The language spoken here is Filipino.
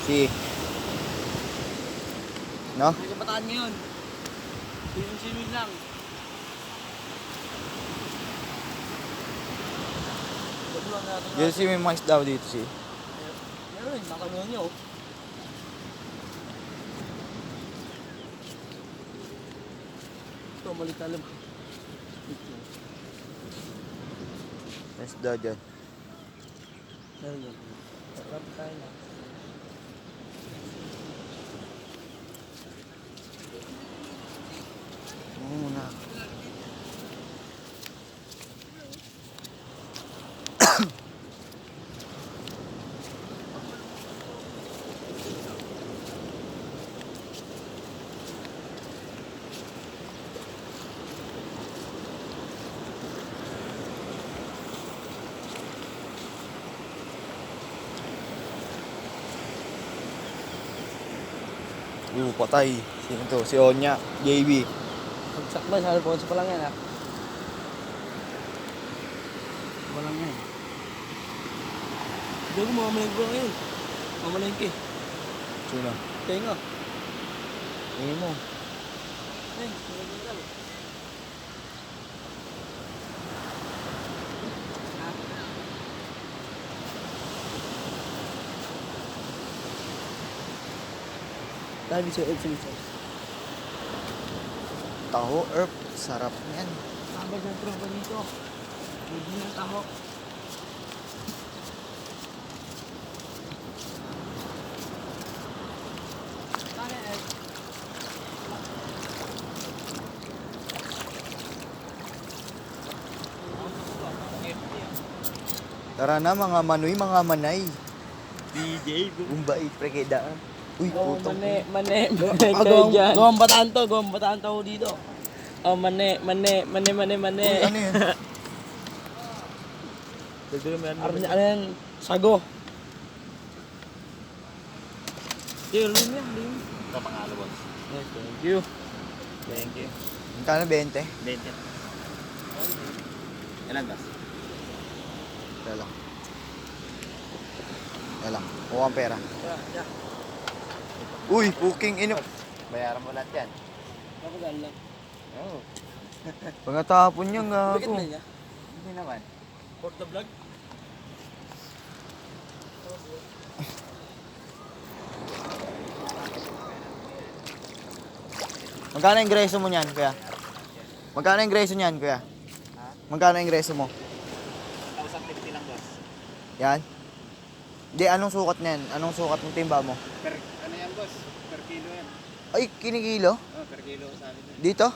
Si. No? May kabataan ngayon. Swimming lang. Dito si may mais daw dito si. Meron, nakanuhan niyo. Ito, malitalim. Mais daw dyan. Meron yun. Sarap tayo na. Oo muna. Patay. Sino to? Si Onya. JB. Pagsak ba? Sa Alfonso pa lang yan, ha? Walang yan. Hindi ako mamamalengke ko ngayon. Mamalengke. Sino? Tenga. Tingin mo. Eh, mamalengke ka. Tabi sa Edson. Taho, Erp. Sarap yan. Sabag ng tropa dito. Hindi ng taho. Tara na mga manoy, mga manay. DJ. Umbait, prekedaan. Uy, putong. Mane kayo dyan. Gawang bataan to dito. Oh, mane. Uy, ano yun? Ano yan? Sago. Yun yan. Ito pangalo, boss. Thank you. Thank you. Magkano 20? 20. Ilan, boss? Kaya lang. Kaya lang. Kuha ang pera. Yeah. Uy, puking ino. Bayaran mo lahat yan. Ako lang. Oo. Pangatapon niya, Bakit gago. na niya? Hindi naman. For the vlog? Magkano ang ingreso mo niyan, kuya? Magkano ang ingreso niyan, kuya? Magkano ang ingreso mo? 1,050 lang, boss. Yan? Hindi, anong sukat niyan? Anong sukat ng timba mo? Per, ano yan, boss? Per kilo yan. Ay, kinikilo? Oh, per kilo sa amin. Dito?